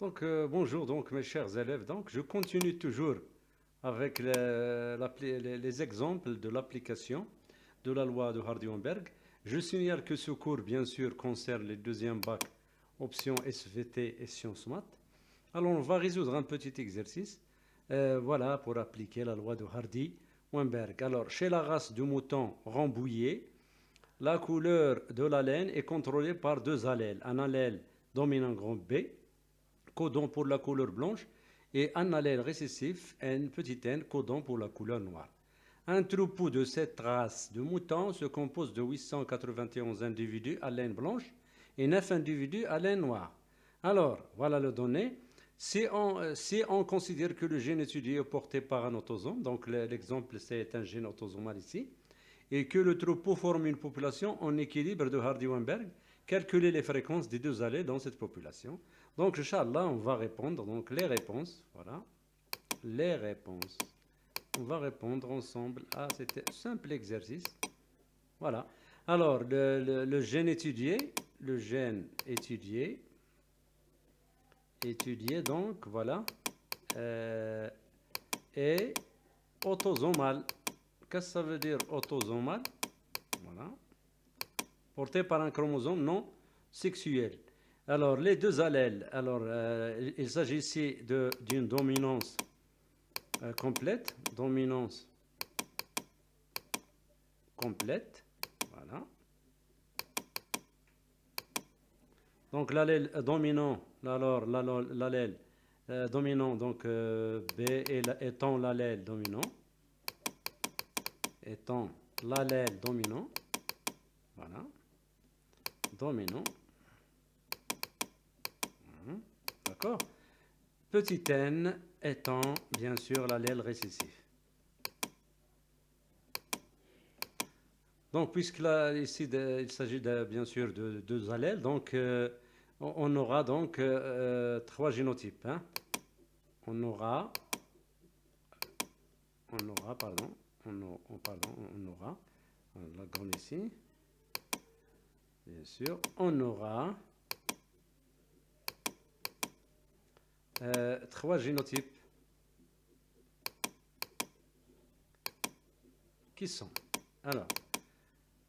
Bonjour donc mes chers élèves. Donc je continue toujours avec les exemples de l'application de la loi de Hardy-Weinberg. Je signale que ce cours bien sûr concerne les deuxièmes bacs options SVT et sciences maths. Alors on va résoudre un petit exercice. Voilà pour appliquer la loi de Hardy-Weinberg. Alors chez la race de moutons rambouillet, la couleur de la laine est contrôlée par deux allèles. Un allèle dominant grand B codon pour la couleur blanche, et un allèle récessif, N, petit n, codon pour la couleur noire. Un troupeau de cette race de moutons se compose de 891 individus à laine blanche et 9 individus à laine noire. Alors, voilà le donné. Si on considère que le gène étudié est porté par un autosome, donc l'exemple c'est un gène autosomal ici, et que le troupeau forme une population en équilibre de Hardy-Weinberg, calculer les fréquences des deux allées dans cette population. Donc, Inch'Allah, on va répondre. Donc, les réponses, voilà, les réponses. On va répondre ensemble à cet simple exercice. Voilà. Alors, le gène étudié, donc, voilà, est autosomal. Qu'est-ce que ça veut dire autosomal? Voilà. Porté par un chromosome non sexuel. Alors, les deux allèles, il s'agit ici d'une dominance complète, voilà. Donc, l'allèle dominant, alors l'allèle dominant, donc B étant l'allèle dominant, voilà, dominant. D'accord. Petit n étant bien sûr l'allèle récessif. Donc, puisque là, ici, il s'agit bien sûr de deux allèles, donc on aura donc trois génotypes. Hein. On aura, on la grande ici, bien sûr, on aura trois génotypes qui sont, alors,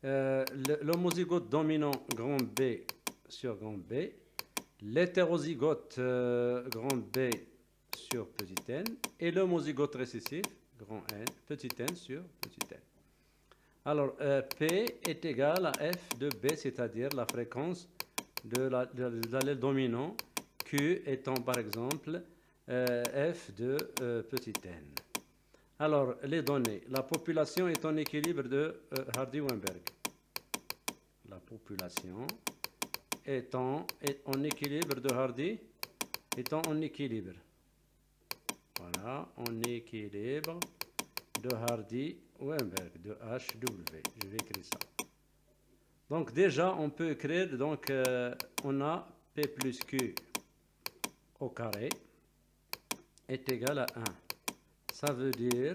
l'homozygote dominant grand B sur grand B, l'hétérozygote grand B sur petit n, et l'homozygote récessif grand N, petit n sur petit n. Alors, P est égal à F de B, c'est-à-dire la fréquence de l'allèle dominant, Q étant par exemple F de petit n. Alors, les données. La population est en équilibre de Hardy-Weinberg. La population étant en équilibre de Hardy, étant en équilibre. Voilà, en équilibre de Hardy-Weinberg, de HW. Je vais écrire ça. Donc déjà, on peut écrire, donc on a P plus Q au carré est égal à 1. Ça veut dire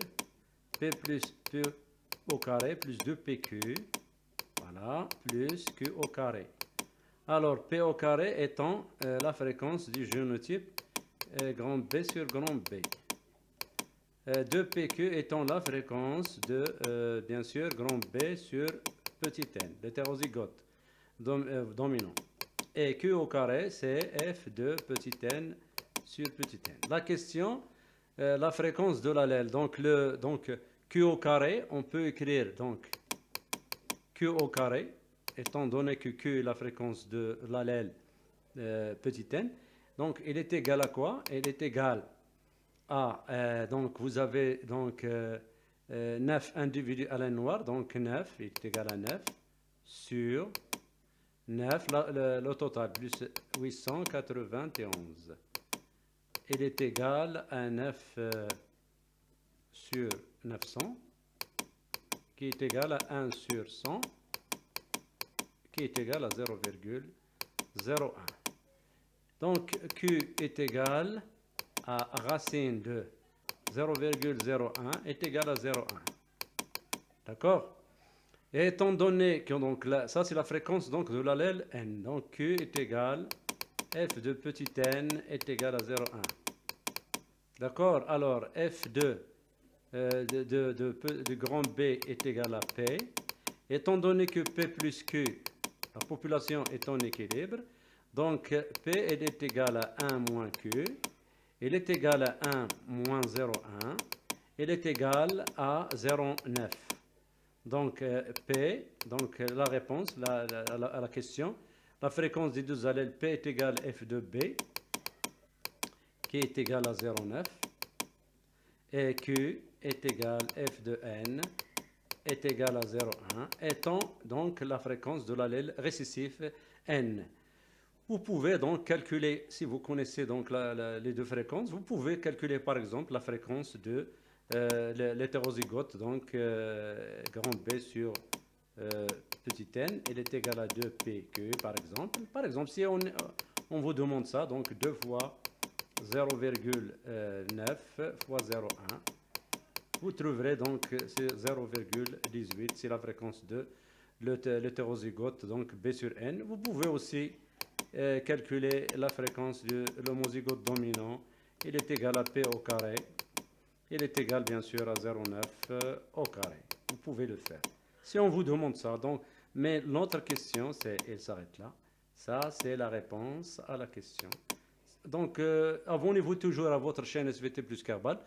P plus Q au carré plus 2PQ, voilà, plus Q au carré. Alors, P au carré étant la fréquence du génotype grand B sur grand B. 2PQ étant la fréquence de, bien sûr, grand B sur petit n, l'hétérozygote dominant. Et Q au carré, c'est F de petit n sur petit n. La question, la fréquence de l'allèle. Donc, Q au carré, on peut écrire donc Q au carré, étant donné que Q est la fréquence de l'allèle petit n. Donc, il est égal à quoi? Il est égal à, donc vous avez donc 9 individus à la noire, donc 9 est égal à 9 sur 9, le total, plus 891. Il est égal à 9 sur 900, qui est égal à 1 sur 100, qui est égal à 0,01. Donc, Q est égal à racine de 0,01 est égal à 0,1. D'accord? Et étant donné que donc là, ça c'est la fréquence donc de l'allèle N. Donc Q est égal f de petit n est égal à 0,1. D'accord? Alors, f de grand B est égal à P. Étant donné que P plus Q, la population est en équilibre, donc P est égal à 1 moins Q, il est égal à 1 moins 0,1, il est égal à 0,9. Donc P, donc la réponse à la question, la fréquence des deux allèles P est égale à F de B, qui est égal à 0,9, et Q est égal à F de N, est égal à 0,1, étant donc la fréquence de l'allèle récessif N. Vous pouvez donc calculer, si vous connaissez donc les deux fréquences, vous pouvez calculer par exemple la fréquence de l'hétérozygote, donc grand B sur petit n, elle est égale à 2pq par exemple. Par exemple, si on vous demande ça, donc 2 fois 0,9 fois 0,1, vous trouverez donc c'est 0,18, c'est la fréquence de l'hétérozygote, donc B sur N. Vous pouvez aussi calculer la fréquence de l'homozygote dominant. Il est égal à P au carré. Il est égal bien sûr à 0,9 au carré. Vous pouvez le faire. Si on vous demande ça, donc, mais l'autre question, elle s'arrête là. Ça, c'est la réponse à la question. Donc, abonnez-vous toujours à votre chaîne SVT plus Kerbal.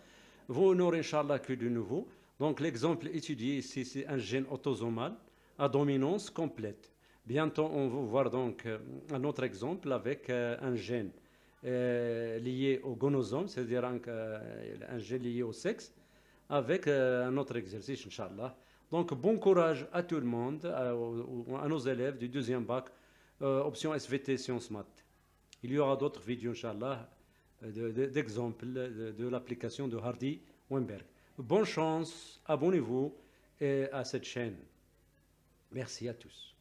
Vous n'aurez, Inch'Allah, que de nouveau. Donc, l'exemple étudié ici, c'est un gène autosomal à dominance complète. Bientôt, on va voir donc un autre exemple avec un gène lié au gonosome, c'est-à-dire un gène lié au sexe, avec un autre exercice, Inch'Allah. Donc, bon courage à tout le monde, à nos élèves du deuxième bac, option SVT Sciences Maths. Il y aura d'autres vidéos, Inch'Allah, d'exemples de l'application de Hardy-Weinberg. Bonne chance, abonnez-vous à cette chaîne. Merci à tous.